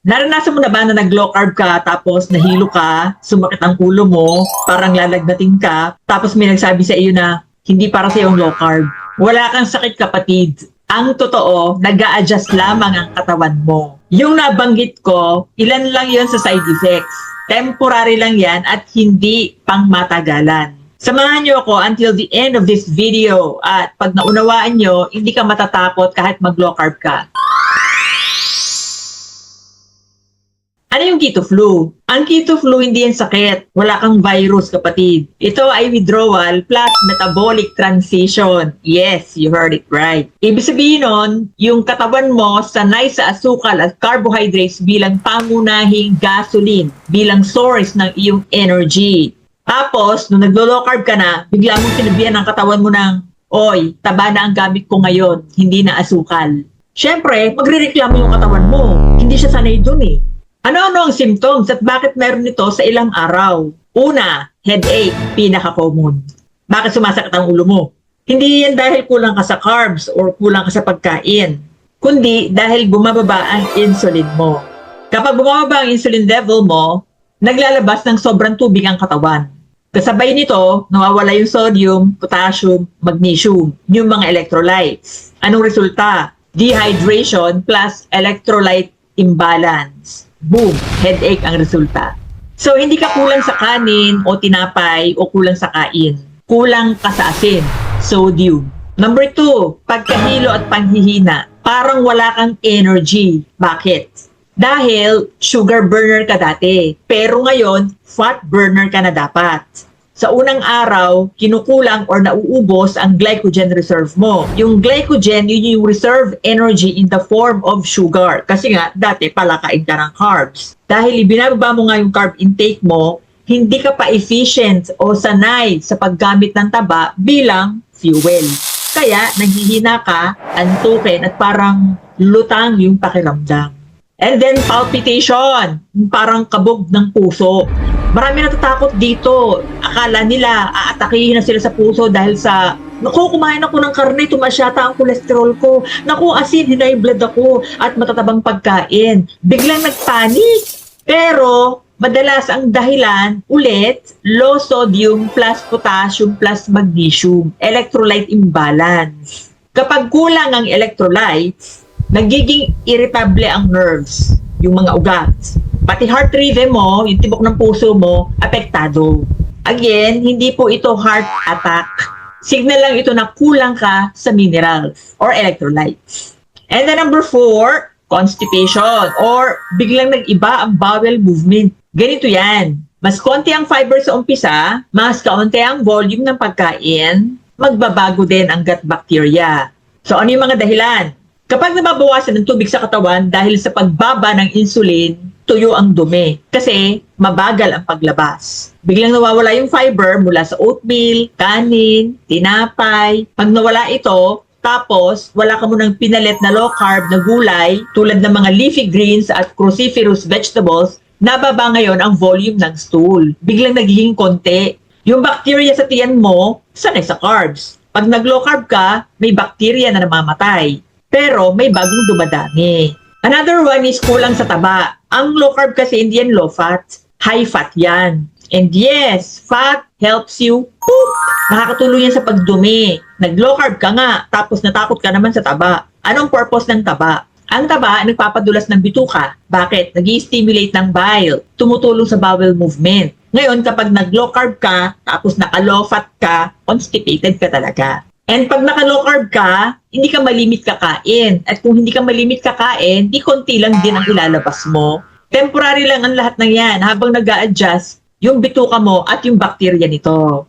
Naranasan mo na ba na nag-low carb ka, tapos nahilo ka, sumakit ang ulo mo, parang lalagnating ka, tapos may nagsabi sa iyo na hindi para sa yung low carb. Wala kang sakit, kapatid. Ang totoo, nag-a-adjust lamang ang katawan mo. Yung nabanggit ko, ilan lang yon sa side effects. Temporary lang yan at hindi pang matagalan. Samahan niyo ako until the end of this video at pag naunawaan niyo, hindi ka matatakot kahit mag-low carb ka. Ano yung keto flu? Ang keto flu hindi yan sakit. Wala kang virus, kapatid. Ito ay withdrawal plus metabolic transition. Yes, you heard it right. Ibig sabihin nun, yung katawan mo sanay sa asukal at carbohydrates bilang pangunahing gasoline, bilang source ng iyong energy. Tapos, nung naglo-low carb ka na, bigla mong sinabihan ng katawan mo ng, oy, taba na ang gamit ko ngayon, hindi na asukal. Siyempre, magre-reklamo yung katawan mo. Hindi siya sanay dun eh. Ano-ano ang symptoms at bakit meron nito sa ilang araw? Una, headache, pinaka-common. Bakit sumasakit ang ulo mo? Hindi yan dahil kulang ka sa carbs or kulang ka sa pagkain, kundi dahil bumababa ang insulin mo. Kapag bumababa ang insulin level mo, naglalabas ng sobrang tubig ang katawan. Kasabay nito, nawawala yung sodium, potassium, magnesium, yung mga electrolytes. Anong resulta? Dehydration plus electrolyte imbalance. Boom! Headache ang resulta. So, hindi ka kulang sa kanin o tinapay o kulang sa kain. Kulang ka sa asin, sodium. Number 2, pagkahilo at panghihina. Parang wala kang energy. Bakit? Dahil sugar burner ka dati. Pero ngayon, fat burner ka na dapat. Sa unang araw, kinukulang or nauubos ang glycogen reserve mo. Yung glycogen, yun yung reserve energy in the form of sugar. Kasi nga, dati palakain ka ng carbs. Dahil ibinababa mo nga yung carb intake mo, hindi ka pa efficient o sanay sa paggamit ng taba bilang fuel. Kaya, naghihina ka, antukin at parang lutang yung pakiramdam. And then, palpitation. Parang kabog ng puso. Marami natatakot dito. Akala nila, aatakihin na sila sa puso dahil sa, naku, kumain ako ng karne, tumaas yata ang kolesterol ko. Naku, asin, high blood ako, at matatabang pagkain. Biglang nagpanik. Pero, madalas ang dahilan, ulit, low sodium plus potassium plus magnesium, electrolyte imbalance. Kapag kulang ang electrolytes, nagiging irritable ang nerves, yung mga ugat. Pati heart rhythm mo, yung tibok ng puso mo, apektado. Again, hindi po ito heart attack. Signal lang ito na kulang ka sa minerals or electrolytes. And then number 4, constipation or biglang nag-iba ang bowel movement. Ganito yan. Mas konti ang fiber sa umpisa, mas kaunti ang volume ng pagkain, magbabago din ang gut bacteria. So ano yung mga dahilan? Kapag nababawasan ng tubig sa katawan dahil sa pagbaba ng insulin, tuyo ang dumi kasi mabagal ang paglabas. Biglang nawawala yung fiber mula sa oatmeal, kanin, tinapay. Pag nawala ito, tapos wala ka munang pinalit na low carb na gulay tulad ng mga leafy greens at cruciferous vegetables, nababa ngayon ang volume ng stool. Biglang nagiging konti. Yung bacteria sa tiyan mo, sanay sa carbs. Pag nag-low carb ka, may bacteria na namamatay. Pero may bagong dumadami. Another one is kulang sa taba. Ang low carb kasi hindi yan low fat. High fat yan. And yes, fat helps you poop. Nakakatulong yan sa pagdumi. Nag-low carb ka nga, tapos natakot ka naman sa taba. Anong purpose ng taba? Ang taba, nagpapadulas ng bituka. Bakit? Nag-i-stimulate ng bile. Tumutulong sa bowel movement. Ngayon, kapag nag-low carb ka, tapos naka-low fat ka, constipated ka talaga. And pag naka-low carb ka, hindi ka malimit kakain. At kung hindi ka malimit kakain, di konti lang din ang ilalabas mo. Temporary lang ang lahat ng yan habang nag-a-adjust yung bituka mo at yung bacteria nito.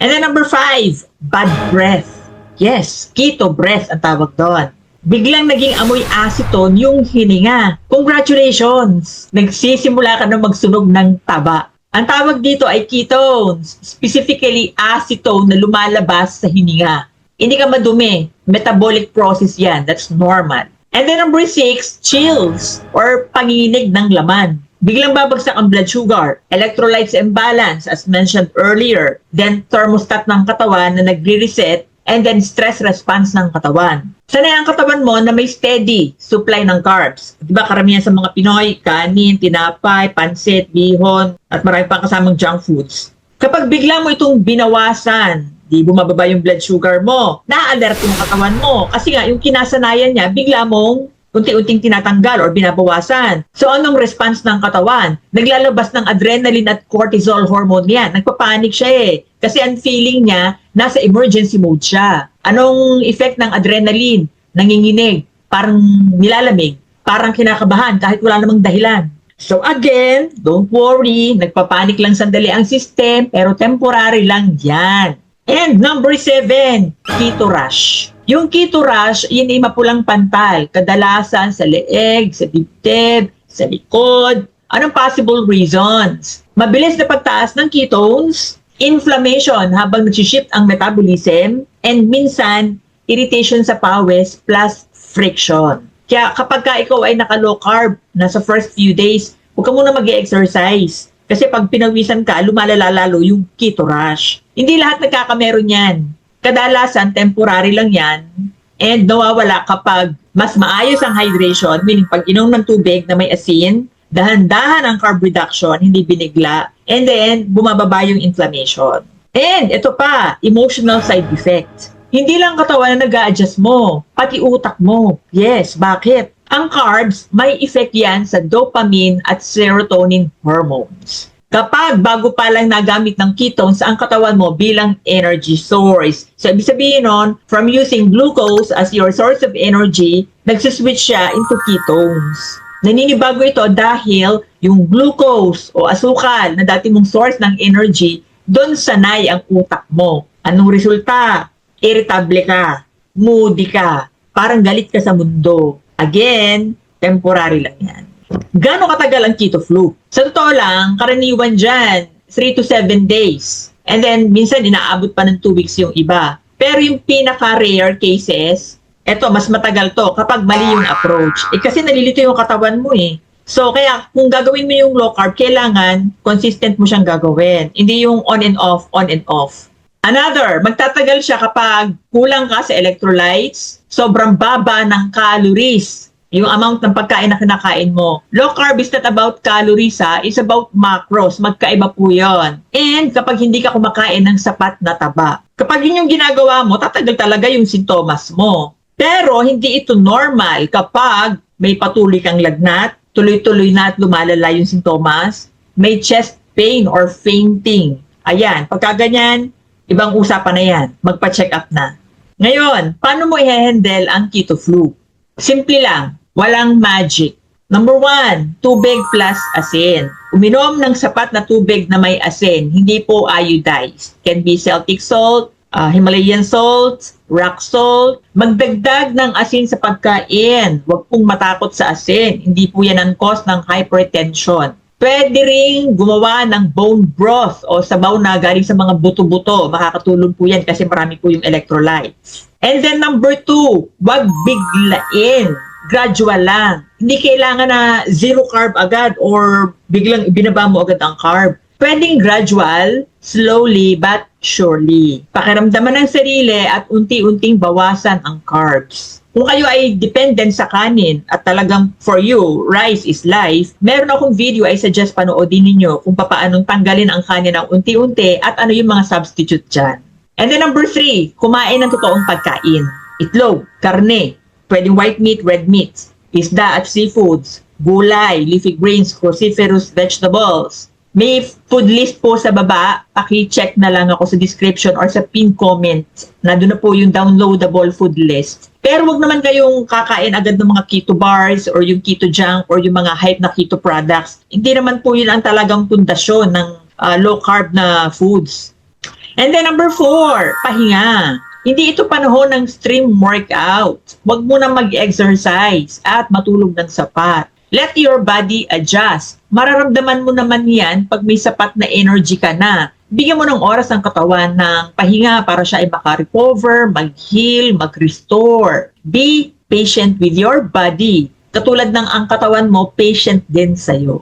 And then number 5, bad breath. Yes, keto breath ang tawag doon. Biglang naging amoy acetone yung hininga. Congratulations! Nagsisimula ka na magsunog ng taba. Ang tawag dito ay ketones, specifically acetone na lumalabas sa hininga. Hindi ka madumi. Metabolic process yan. That's normal. And then number 6, chills or panginginig ng laman. Biglang babagsak ang blood sugar, electrolytes imbalance as mentioned earlier, then thermostat ng katawan na nagre-reset, and then stress response ng katawan. Sanay ang katawan mo na may steady supply ng carbs. Diba karamihan sa mga Pinoy, kanin, tinapay, pansit, bihon, at marami pang kasamang junk foods. Kapag bigla mo itong binawasan, di bumababa yung blood sugar mo, na-alert yung katawan mo. Kasi nga, yung kinasanayan niya, bigla mong unti-unting tinatanggal or binabawasan. So, anong response ng katawan? Naglalabas ng adrenaline at cortisol hormone yan. Nagpapanik siya eh. Kasi ang feeling niya, nasa emergency mode siya. Anong effect ng adrenaline? Nanginginig, parang nilalamig, parang kinakabahan kahit wala namang dahilan. So again, don't worry, nagpapanik lang sandali ang system, pero temporary lang yan. And number 7, keto rush. Yung keto rush, yun ay mapulang pantal. Kadalasan sa leeg, sa dibdib, sa likod. Anong possible reasons? Mabilis na pagtaas ng ketones, inflammation habang nag-shift ang metabolism, and minsan, irritation sa pawis plus friction. Kaya kapag ka ikaw ay naka-low carb na sa first few days, huwag ka muna mag-exercise. Kasi pag pinawisan ka, lumalala lalo yung keto rush. Hindi lahat nagkakameron yan. Kadalasan, temporary lang yan. And nawawala kapag mas maayos ang hydration, meaning pag inom ng tubig na may asin, dahan-dahan ang carb reduction, hindi binigla, and then bumababa yung inflammation. And ito pa, emotional side effect. Hindi lang katawan na nag-a-adjust mo, pati utak mo. Yes, bakit? Ang carbs, may effect yan sa dopamine at serotonin hormones. Kapag bago pa lang nagamit ng ketones ang katawan mo bilang energy source. So, ibig sabihin nun, from using glucose as your source of energy, nagsiswitch siya into ketones. Naninibago ito dahil yung glucose o asukal na dati mong source ng energy, doon sanay ang utak mo. Anong resulta? Irritable ka, moody ka, parang galit ka sa mundo. Again, temporary lang yan. Gano'ng katagal ang keto flu? Sa totoo lang, karaniwan dyan, 3 to 7 days. And then, minsan inaabot pa ng 2 weeks yung iba. Pero yung pinaka-rare cases, eto, mas matagal to kapag mali yung approach. Kasi nalilito yung katawan mo eh. So, kaya kung gagawin mo yung low carb, kailangan consistent mo siyang gagawin. Hindi yung on and off, on and off. Another, magtatagal siya kapag kulang ka sa electrolytes, sobrang baba ng calories, yung amount ng pagkain na kinakain mo. Low carb is not about calories ha, it's about macros, magkaiba po yun. And kapag hindi ka kumakain ng sapat na taba, kapag yun yung ginagawa mo, tatagal talaga yung sintomas mo. Pero hindi ito normal kapag may patuloy kang lagnat, tuloy-tuloy na at lumalala yung sintomas, may chest pain or fainting. Ayan, pagka ganyan, ibang usapan na yan. Magpa-check up na. Ngayon, paano mo i-handle ang keto flu? Simple lang. Walang magic. Number 1, tubig plus asin. Uminom ng sapat na tubig na may asin. Hindi po iodized. Can be Celtic salt, Himalayan salt, rock salt. Magdagdag ng asin sa pagkain. Huwag pong matakot sa asin. Hindi po yan ang cause ng hypertension. Pwede ring gumawa ng bone broth o sabaw na galing sa mga buto-buto. Makakatulong po yan kasi marami po yung electrolytes. And then number 2, wag biglain. Gradual lang. Hindi kailangan na zero carb agad or biglang ibinaba mo agad ang carb. Pwedeng gradual, slowly but surely. Pakiramdaman ng sarili at unti-unting bawasan ang carbs. Kung kayo ay dependent sa kanin at talagang for you, rice is life, meron akong video ay suggest panoodin ninyo kung paanong tanggalin ang kanin ng unti-unti at ano yung mga substitute dyan. And then number 3, kumain ng totoong pagkain. Itlog, karne, pwedeng white meat, red meat, isda at seafoods, gulay, leafy greens, cruciferous vegetables. May food list po sa baba. Paki-check na lang ako sa description or sa pin comment na doon na po yung downloadable food list. Pero wag naman kayong kakain agad ng mga keto bars or yung keto junk or yung mga hype na keto products. Hindi naman po yun ang talagang pundasyon ng low carb na foods. And then number 4, pahinga. Hindi ito panahon ng stream workout. Wag mo na mag-exercise at matulog ng sapat. Let your body adjust. Mararamdaman mo naman yan pag may sapat na energy ka na. Bigyan mo ng oras ang katawan ng pahinga para siya ay makarecover, mag-heal, mag-restore. Be patient with your body. Katulad ng ang katawan mo, patient din sa'yo.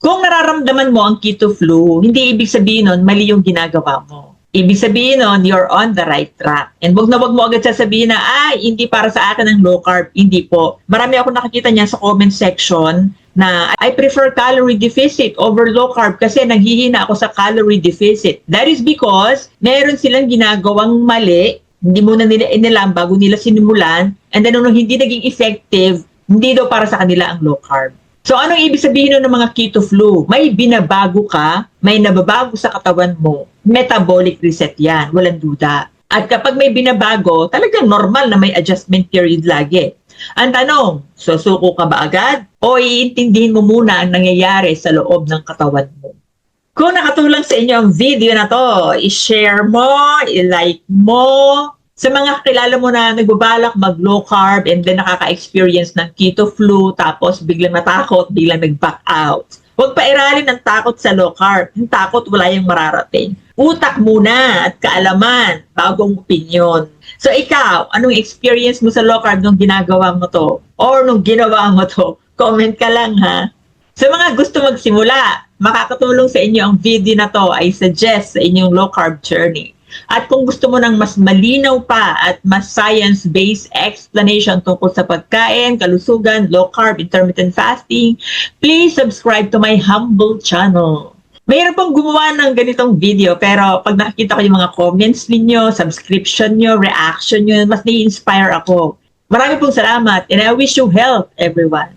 Kung nararamdaman mo ang keto flu, hindi ibig sabihin nun mali yung ginagawa mo. Ibig sabihin nun, you're on the right track. And wag na wag mo agad sasabihin na, hindi para sa akin ang low carb. Hindi po. Marami ako nakikita niya sa comment section na I prefer calorie deficit over low carb kasi naghihina ako sa calorie deficit. That is because meron silang ginagawang mali, hindi muna nila inilam bago nila sinimulan, and then nung hindi naging effective, hindi daw para sa kanila ang low carb. So, anong ibig sabihin nun ng mga keto flu? May binabago ka, may nababago sa katawan mo, metabolic reset yan, walang duda. At kapag may binabago, talagang normal na may adjustment period lagi. Ang tanong, susuko ka ba agad? O iintindihin mo muna ang nangyayari sa loob ng katawan mo? Kung nakatulong sa inyo ang video na to, i-share mo, i-like mo. Sa mga kilala mo na nagbabalak mag-low carb and then nakaka-experience ng keto flu tapos biglang natakot, biglang nag-back out. Huwag pairalin ng takot sa low carb. Yung takot wala yung mararating. Utak muna at kaalaman, bagong opinion. So ikaw, anong experience mo sa low carb nung ginagawa mo to? Or nung ginawa mo to? Comment ka lang ha. Sa mga gusto magsimula, makakatulong sa inyo ang video na to, I suggest sa inyong low carb journey. At kung gusto mo ng mas malinaw pa at mas science-based explanation tungkol sa pagkain, kalusugan, low carb, intermittent fasting, please subscribe to my humble channel. Mayroon pong gumawa ng ganitong video pero pag nakikita ko yung mga comments ninyo, subscription nyo, reaction nyo, mas nai-inspire ako. Marami pong salamat and I wish you health, everyone.